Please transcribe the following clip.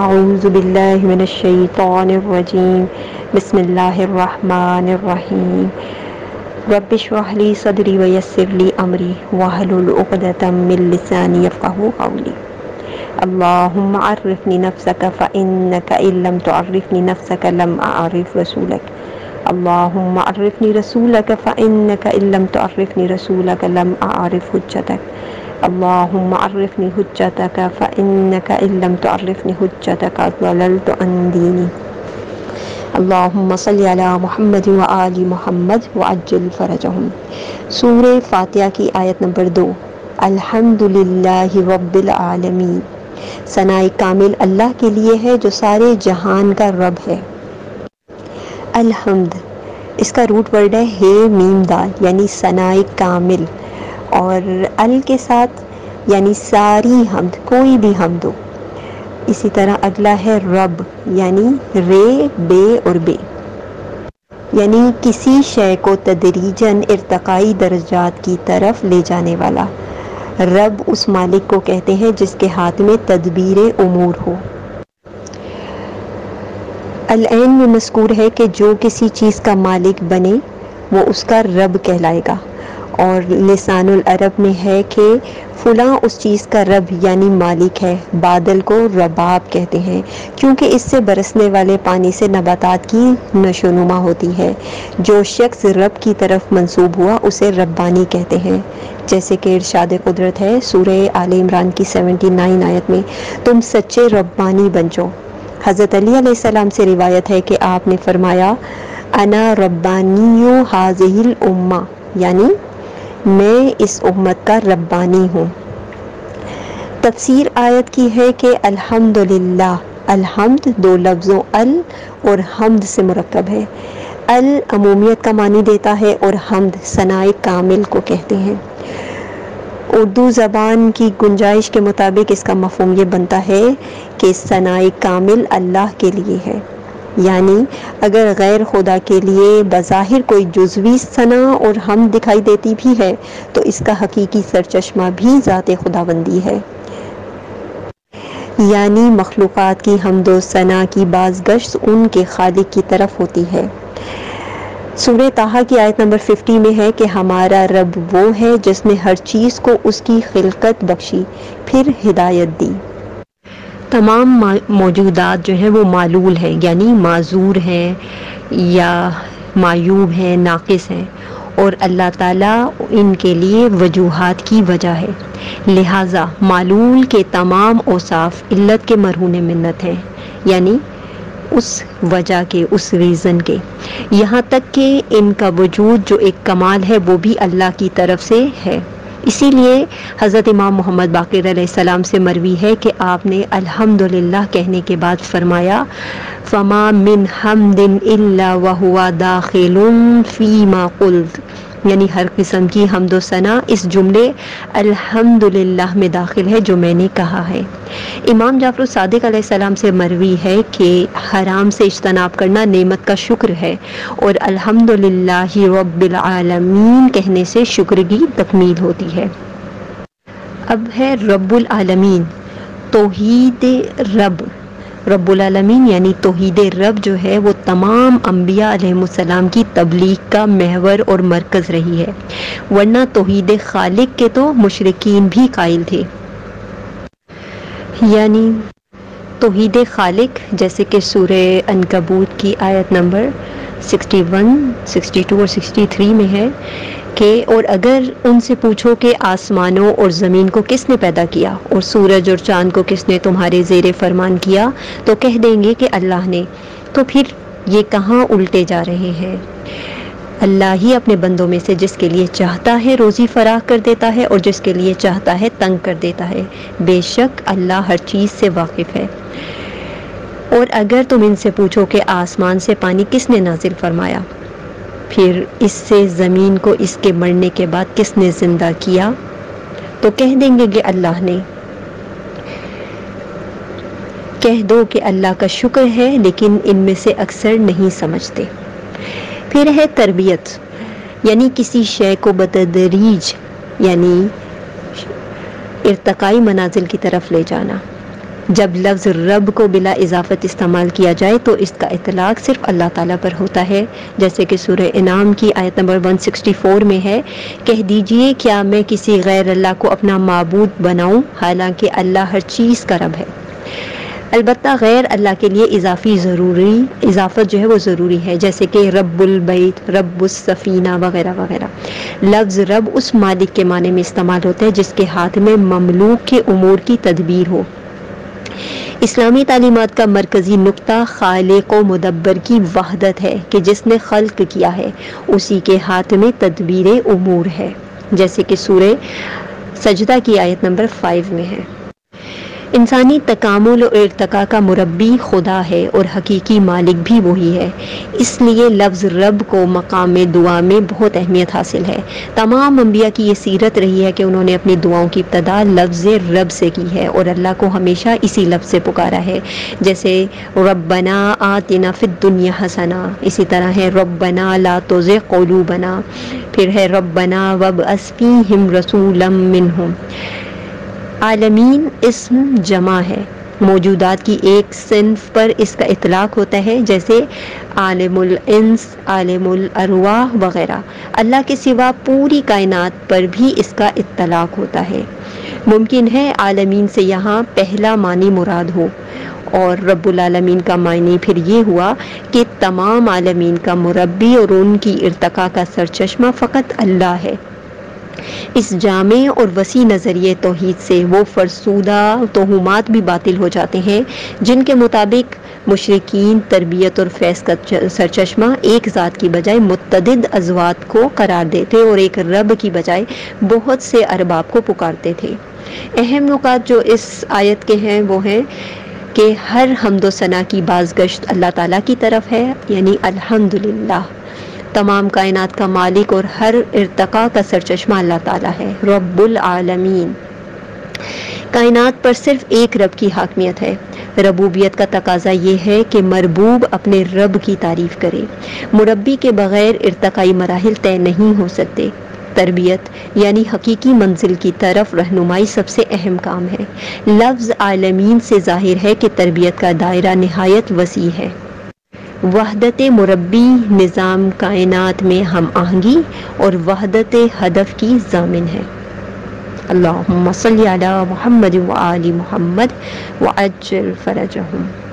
اعوذ باللہ من الشیطان الرجیم بسم اللہ الرحمن الرحیم رب اشرح لی صدری ویسر لی امری واحلل عقدۃ من لسانی یفقہوا قولی اللہم عرفنی نفسک فإنک ان لم تعرفنی نفسک لم اعرف رسولک اللہم عرفنی رسولک فإنک ان لم تعرفنی رسولک لم اعرف حجتک اللہم عرفنی حجتک فإنک ان لم تعرفنی حجتک ضللت عن دینی اللہم صلی علی محمد وآل محمد وعجل فرجہم۔ سورہ فاتحہ کی آیت نمبر 2۔ الحمدللہ رب العالمین، ثناء کامل اللہ کے لیے ہے جو سارے جہان کا رب ہے۔ الحمد اس کا روٹ ورڈ ہے ہے میم دال، یعنی ثناء کامل، اور ال کے ساتھ یعنی ساری حمد، کوئی بھی حمد ہو۔ اسی طرح اگلا ہے رب، یعنی رے بے اور بے، یعنی کسی شے کو تدریجاً ارتقائی درجات کی طرف لے جانے والا۔ رب اس مالک کو کہتے ہیں جس کے ہاتھ میں تدبیر امور ہو۔ العین میں مذکور ہے کہ جو کسی چیز کا مالک بنے وہ اس کا رب کہلائے گا، اور لسان العرب میں ہے کہ فلاں اس چیز کا رب یعنی مالک ہے۔ بادل کو رباب کہتے ہیں کیونکہ اس سے برسنے والے پانی سے نباتات کی نشو نما ہوتی ہے۔ جو شخص رب کی طرف منسوب ہوا اسے ربانی کہتے ہیں، جیسے کہ ارشاد قدرت ہے سورہ آل عمران کی 79 آیت میں، تم سچے ربانی بن جاؤ۔ حضرت علی علیہ السلام سے روایت ہے کہ آپ نے فرمایا انا ربانی ہذہ الامہ، یعنی میں اس امت کا ربانی ہوں۔ تفسیر آیت کی ہے کہ الحمدللہ، الحمد دو لفظوں ال اور حمد سے مرکب ہے۔ ال عمومیت کا معنی دیتا ہے اور حمد ثناء کامل کو کہتے ہیں۔ اردو زبان کی گنجائش کے مطابق اس کا مفہوم یہ بنتا ہے کہ ثناء کامل اللہ کے لیے ہے، یعنی اگر غیر خدا کے لیے بظاہر کوئی جزوی ثنا اور حمد دکھائی دیتی بھی ہے تو اس کا حقیقی سرچشمہ بھی ذات خداوندی ہے، یعنی مخلوقات کی حمد و ثنا کی بازگشت ان کے خالق کی طرف ہوتی ہے۔ سورہ طٰہٰ کی آیت نمبر 50 میں ہے کہ ہمارا رب وہ ہے جس نے ہر چیز کو اس کی خلقت بخشی پھر ہدایت دی۔ تمام موجودات جو ہیں وہ معلول ہیں، یعنی معذور ہیں یا معیوب ہیں، ناقص ہیں، اور اللہ تعالیٰ ان کے لیے وجوہات کی وجہ ہے، لہٰذا معلول کے تمام اوصاف علت کے مرہون منت ہیں، یعنی اس وجہ کے، اس ریزن کے، یہاں تک کہ ان کا وجود جو ایک کمال ہے وہ بھی اللہ کی طرف سے ہے۔ اسی لیے حضرت امام محمد باقر علیہ السلام سے مروی ہے کہ آپ نے الحمدللہ کہنے کے بعد فرمایا فما من حمد الا وهو داخل فيما قلت، یعنی ہر قسم کی حمد و ثنا اس جملے الحمدللہ میں داخل ہے جو میں نے کہا ہے۔ امام جعفر الصادق علیہ السلام سے مروی ہے کہ حرام سے اجتناب کرنا نعمت کا شکر ہے، اور الحمدللہ رب العالمین کہنے سے شکر کی تکمیل ہوتی ہے۔ اب ہے رب العالمین، توحید رب۔ رب العالمین یعنی توحید رب جو ہے وہ تمام انبیاء علیہ السلام کی تبلیغ کا محور اور مرکز رہی ہے، ورنہ توحید خالق کے تو مشرکین بھی قائل تھے۔ یعنی توحید خالق جیسے کہ سورہ عنکبوت کی آیت نمبر 61، 62 اور 63 میں ہے کہ اور اگر ان سے پوچھو کہ آسمانوں اور زمین کو کس نے پیدا کیا اور سورج اور چاند کو کس نے تمہارے زیر فرمان کیا تو کہہ دیں گے کہ اللہ نے، تو پھر یہ کہاں الٹے جا رہے ہیں؟ اللہ ہی اپنے بندوں میں سے جس کے لیے چاہتا ہے روزی فراخ کر دیتا ہے اور جس کے لیے چاہتا ہے تنگ کر دیتا ہے، بے شک اللہ ہر چیز سے واقف ہے۔ اور اگر تم ان سے پوچھو کہ آسمان سے پانی کس نے نازل فرمایا، پھر اس سے زمین کو اس کے مرنے کے بعد کس نے زندہ کیا، تو کہہ دیں گے کہ اللہ نے۔ کہہ دو کہ اللہ کا شکر ہے، لیکن ان میں سے اکثر نہیں سمجھتے۔ پھر ہے تربیت، یعنی کسی شے کو بتدریج یعنی ارتقائی منازل کی طرف لے جانا، جب لفظ رب کو بلا اضافت استعمال کیا جائے تو اس کا اطلاق صرف اللہ تعالیٰ پر ہوتا ہے، جیسے کہ سورہ انعام کی آیت نمبر 164 میں ہے، کہہ دیجئے کیا میں کسی غیر اللہ کو اپنا معبود بناؤں حالانکہ اللہ ہر چیز کا رب ہے۔ البتہ غیر اللہ کے لیے اضافت جو ہے وہ ضروری ہے، جیسے کہ رب البیت، رب السفینہ وغیرہ وغیرہ۔ لفظ رب اس مالک کے معنی میں استعمال ہوتا ہے جس کے ہاتھ میں مملوک کے امور کی تدبیر ہو۔ اسلامی تعلیمات کا مرکزی نقطہ خالق و مدبر کی وحدت ہے کہ جس نے خلق کیا ہے اسی کے ہاتھ میں تدبیر امور ہے، جیسے کہ سورہ سجدہ کی آیت نمبر 5 میں ہے۔ انسانی تکامل و ارتقاء کا مربی خدا ہے اور حقیقی مالک بھی وہی ہے، اس لیے لفظ رب کو مقام دعا میں بہت اہمیت حاصل ہے۔ تمام انبیاء کی یہ سیرت رہی ہے کہ انہوں نے اپنی دعاؤں کی ابتدا لفظ رب سے کی ہے اور اللہ کو ہمیشہ اسی لفظ سے پکارا ہے، جیسے ربنا آتنا فی الدنیا حسنہ، اسی طرح ہے ربنا لا تزغ قلوبنا، پھر ہے ربنا وابعث فیہم رسولا منہم۔ عالمین اسم جمع ہے، موجودات کی ایک صنف پر اس کا اطلاق ہوتا ہے، جیسے عالم الانس، عالم الارواح وغیرہ۔ اللہ کے سوا پوری کائنات پر بھی اس کا اطلاق ہوتا ہے۔ ممکن ہے عالمین سے یہاں پہلا معنی مراد ہو، اور رب العالمین کا معنی پھر یہ ہوا کہ تمام عالمین کا مربی اور ان کی ارتقاء کا سرچشمہ فقط اللہ ہے۔ اس جامع اور وسیع نظریے توحید سے وہ فرسودہ توہمات بھی باطل ہو جاتے ہیں جن کے مطابق مشرکین تربیت اور فیض کا سرچشمہ ایک ذات کی بجائے متعدد ازواج کو قرار دیتے اور ایک رب کی بجائے بہت سے ارباب کو پکارتے تھے۔ اہم نکات جو اس آیت کے ہیں وہ ہیں کہ ہر حمد و ثنا کی بازگشت اللہ تعالیٰ کی طرف ہے، یعنی الحمدللہ۔ تمام کائنات کا مالک اور ہر ارتقاء کا سرچشمہ اللہ تعالیٰ ہے، رب العالمین۔ کائنات پر صرف ایک رب کی حاکمیت ہے۔ ربوبیت کا تقاضا یہ ہے کہ مربوب اپنے رب کی تعریف کرے۔ مربی کے بغیر ارتقائی مراحل طے نہیں ہو سکتے۔ تربیت یعنی حقیقی منزل کی طرف رہنمائی سب سے اہم کام ہے۔ لفظ عالمین سے ظاہر ہے کہ تربیت کا دائرہ نہایت وسیع ہے۔ وحدت مربی نظام کائنات میں ہم آہنگی اور وحدت ہدف کی ضامن ہے۔ اللہم صلی علی محمد وآل محمد وعجل فرجہم۔